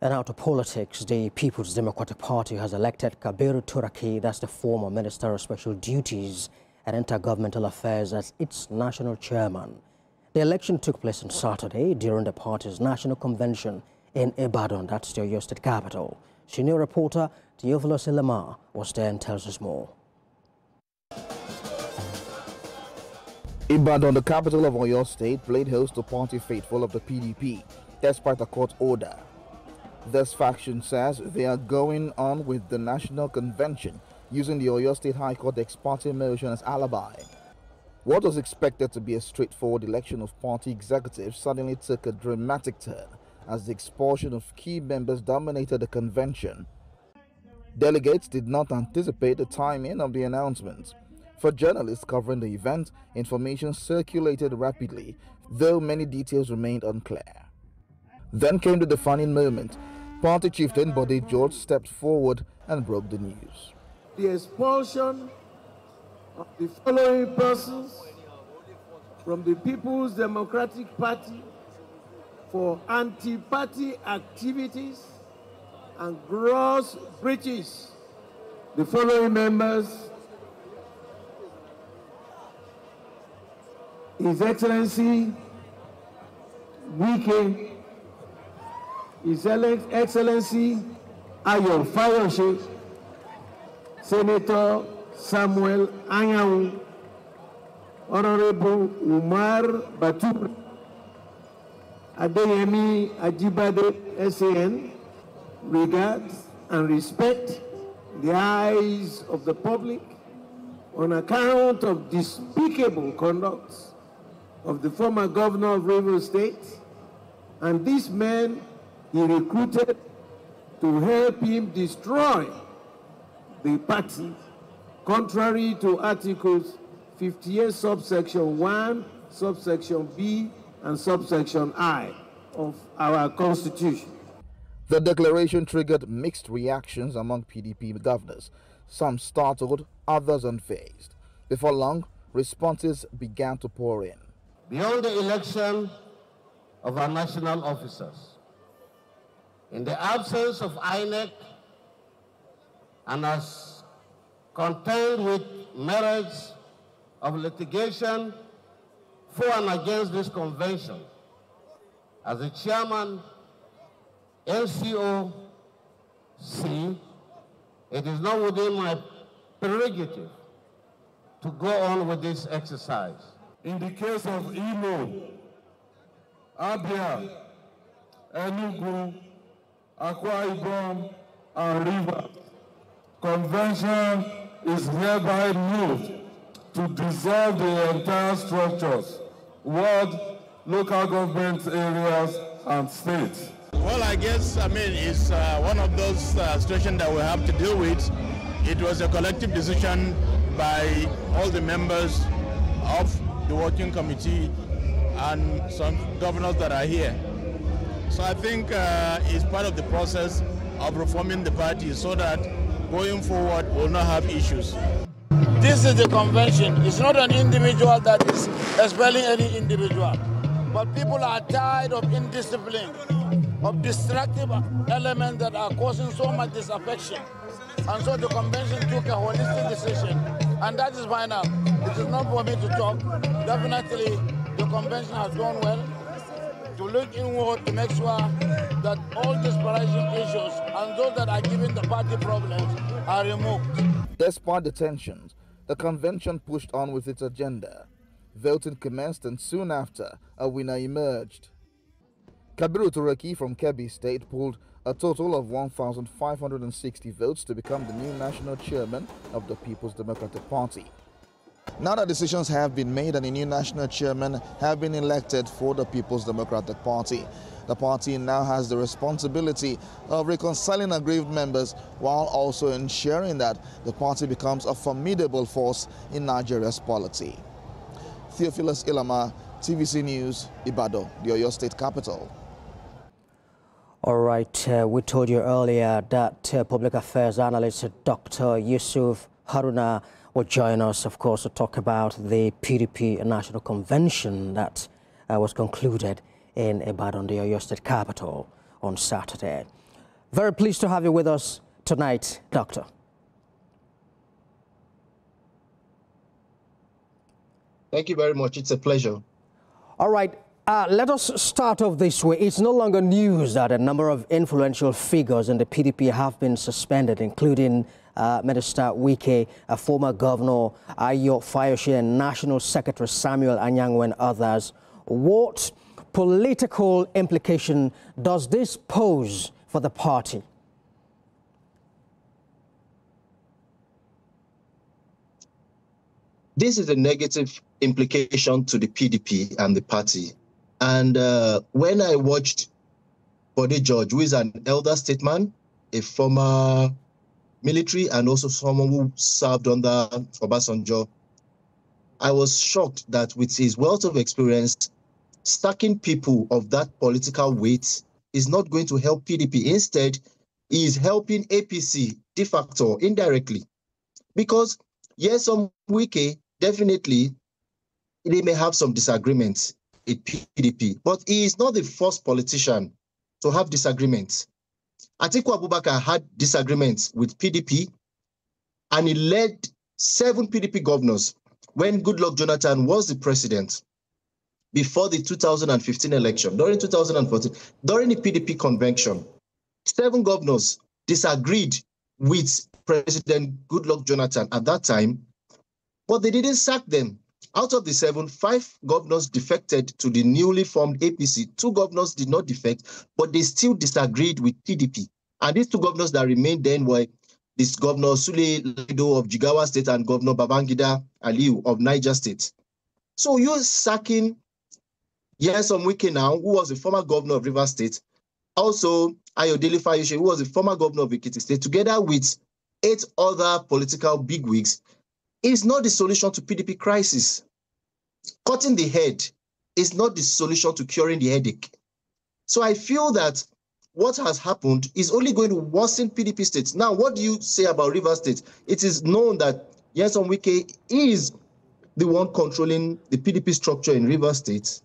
And out of politics, the People's Democratic Party has elected Kabiru Turaki, that's the former Minister of Special Duties and Intergovernmental Affairs, as its national chairman. The election took place on Saturday during the party's national convention in Ibadan, that's the Oyo State capital. Senior reporter Theophilus Ilama was there and tells us more. Ibadan, the capital of Oyo State, played host to party faithful of the PDP, despite a court order. This faction says they are going on with the national convention, using the Oyo State High Court ex parte motion as alibi. What was expected to be a straightforward election of party executives suddenly took a dramatic turn as the expulsion of key members dominated the convention. Delegates did not anticipate the timing of the announcement. For journalists covering the event, information circulated rapidly, though many details remained unclear. Then came the defining moment. Party chieftain Bode George stepped forward and broke the news. The expulsion of the following persons from the People's Democratic Party for anti-party activities and gross breaches. The following members: His Excellency Wike, His Excellency Fayose, Senator Samuel Haroun, Honorable Umar Batu, Adeyemi Ajibade SAN, regards and respect the eyes of the public on account of despicable conduct of the former governor of Rivers State and these men he recruited to help him destroy the party, contrary to Articles 58, subsection 1, subsection B, and subsection I of our Constitution. The declaration triggered mixed reactions among PDP governors, some startled, others unfazed. Before long, responses began to pour in. Beyond the election of our national officers, in the absence of INEC and as contend with merits of litigation for and against this convention, as the chairman NCOC, it is not within my prerogative to go on with this exercise. In the case of Imo, Abia, Enugu, Akwa Ibom, and Rivers, convention is hereby moved to dissolve the entire structures, ward, local government areas, and states. Well, I guess, it's one of those situations that we have to deal with. It was a collective decision by all the members of the working committee and some governors that are here. So I think it's part of the process of reforming the party so that going forward we'll not have issues. This is the convention. It's not an individual that is expelling any individual. But people are tired of indiscipline, of destructive elements that are causing so much disaffection. And so the convention took a holistic decision, and that is why now it is not for me to talk. Definitely the convention has gone well to look inward to make sure that all disparaging issues and those that are giving the party problems are removed. Despite the tensions, the convention pushed on with its agenda. Voting commenced, and soon after, a winner emerged. Kabiru Turaki from Kebbi State pulled a total of 1,560 votes to become the new national chairman of the People's Democratic Party. Now that decisions have been made and a new national chairman have been elected for the People's Democratic Party, the party now has the responsibility of reconciling aggrieved members while also ensuring that the party becomes a formidable force in Nigeria's polity. Theophilus Ilama, TVC News, Ibadan, the Oyo State capital. All right, we told you earlier that public affairs analyst Dr. Yusuf Haruna will join us, of course, to talk about the PDP National Convention that was concluded in Ibadan, the Oyo State capital, on Saturday. Very pleased to have you with us tonight, Doctor. Thank you very much. It's a pleasure. All right. Let us start off this way. It's no longer news that a number of influential figures in the PDP have been suspended, including Minister Wike, a former governor Fayose, and National Secretary Samuel Anyanwu, and others. What political implication does this pose for the party? This is a negative implication to the PDP and the party. And when I watched Bode George, who is an elder statesman, a former military, and also someone who served under Obasanjo, I was shocked that with his wealth of experience, stacking people of that political weight is not going to help PDP. Instead, he is helping APC de facto, indirectly. Because, yes, some Wike, definitely, they may have some disagreements in PDP, but he is not the first politician to have disagreements. Atiku Abubakar had disagreements with PDP, and he led 7 PDP governors when Goodluck Jonathan was the president before the 2015 election. During 2014, during the PDP convention, 7 governors disagreed with President Goodluck Jonathan at that time, but they didn't sack them. Out of the 7, 5 governors defected to the newly formed APC. 2 governors did not defect, but they still disagreed with PDP. And these 2 governors that remained then were this Governor Sule Lamido of Jigawa State and Governor Babangida Aliyu of Niger State. So you're sacking Nyesom Wike now, who was the former governor of Rivers State, also Ayodele Fayose, who was the former governor of Ekiti State, together with 8 other political bigwigs, is not the solution to PDP crisis. Cutting the head is not the solution to curing the headache. So I feel that what has happened is only going to worsen PDP states. Now, what do you say about Rivers State? It is known that Nyesom Wike is the one controlling the PDP structure in Rivers State.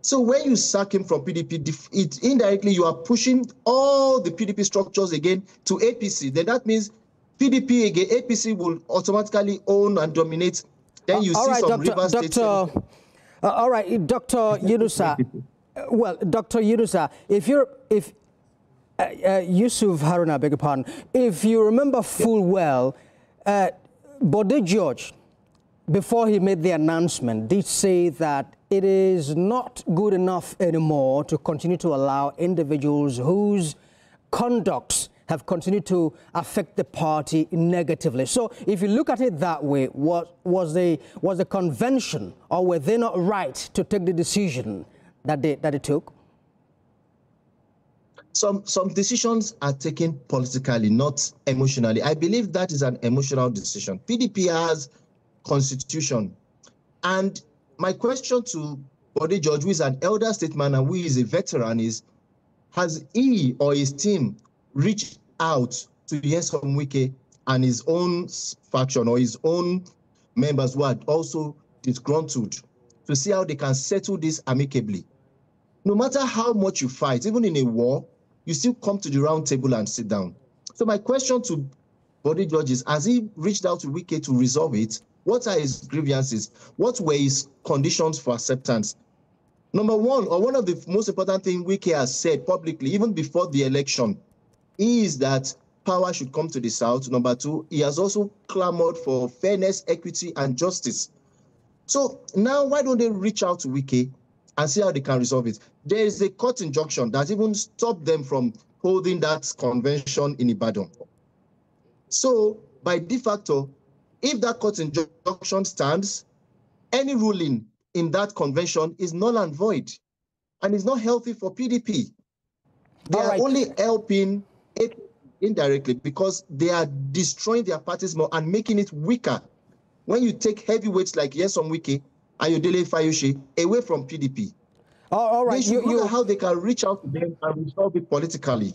So when you sack him from PDP, indirectly you are pushing all the PDP structures again to APC. Then that means PDP again, APC will automatically own and dominate. Then you see some Rivers State. All right, Dr. Yunusa. Well, Dr. Yunusa, if Yusuf Haroun, I beg your pardon, if you remember full well, Bode George, before he made the announcement, did say that it is not good enough anymore to continue to allow individuals whose conducts have continued to affect the party negatively. So if you look at it that way, was the convention, or were they not right to take the decision that they took? Some decisions are taken politically, not emotionally. I believe that is an emotional decision. PDP has constitution. And my question to Bode George, who is an elder statesman and who is a veteran, is, has he or his team reached out to Nyesom Wike and his own faction or his own members who are also disgruntled to see how they can settle this amicably? No matter how much you fight, even in a war, you still come to the round table and sit down. So my question to Bode George is, has he reached out to Wike to resolve it? What are his grievances? What were his conditions for acceptance? Number one, or one of the most important things Wike has said publicly, even before the election, is that power should come to the South. Number 2, he has also clamored for fairness, equity, and justice. So now why don't they reach out to Wike and see how they can resolve it? There is a court injunction that even stopped them from holding that convention in Ibadan. So by de facto, if that court injunction stands, any ruling in that convention is null and void, and it's not healthy for PDP. They are only helping it indirectly because they are destroying their parties more and making it weaker. When you take heavyweights like Nyesom Wike, Ayodele Fayose away from PDP, all right, they should look at how they can reach out to them and resolve it politically.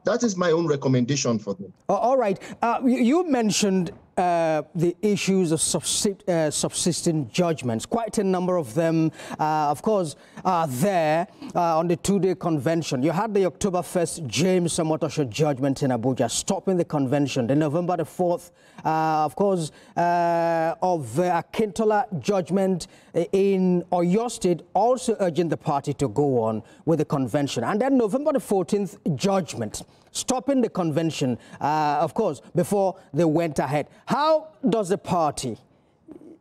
That is my own recommendation for them. All right. You mentioned the issues of subsisting judgments. Quite a number of them, of course, are there on the two-day convention. You had the October 1st James Omotosho judgment in Abuja, stopping the convention. The November the 4th, of course, of Akintola judgment in Oyo State, also urging the party to go on with the convention. And then November the 14th judgment, stopping the convention, of course, before they went ahead. How does the party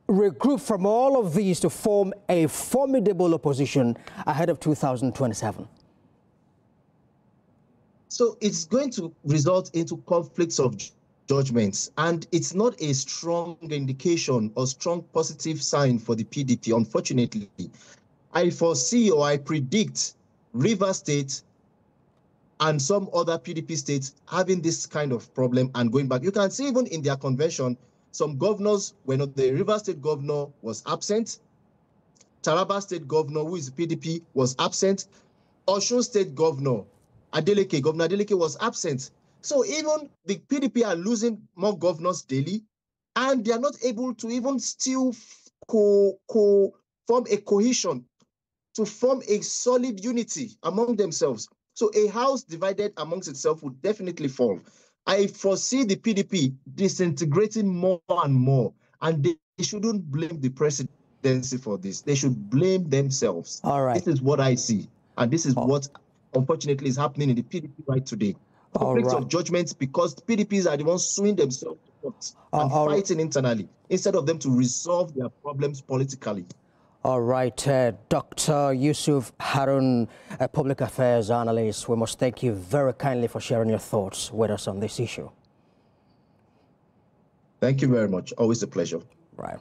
regroup from all of these to form a formidable opposition ahead of 2027? So it's going to result into conflicts of judgments, and it's not a strong indication or strong positive sign for the PDP, unfortunately. I foresee or I predict Rivers State and some other PDP states having this kind of problem and going back. You can see even in their convention, some governors, when the Rivers State governor was absent, Taraba State governor, who is PDP, was absent, Osun State governor, Governor Adeleke was absent. So even the PDP are losing more governors daily, and they are not able to even still form a cohesion, to form a solid unity among themselves. So a house divided amongst itself would definitely fall. I foresee the PDP disintegrating more and more, and they shouldn't blame the presidency for this. They should blame themselves. All right. This is what I see, and this is what, unfortunately, is happening in the PDP right today. Conflicts of judgments, because PDPs are the ones suing themselves to court and fighting internally, instead of them to resolve their problems politically. All right, Dr. Yusuf Haroun, a public affairs analyst, we must thank you very kindly for sharing your thoughts with us on this issue. Thank you very much. Always a pleasure. Right.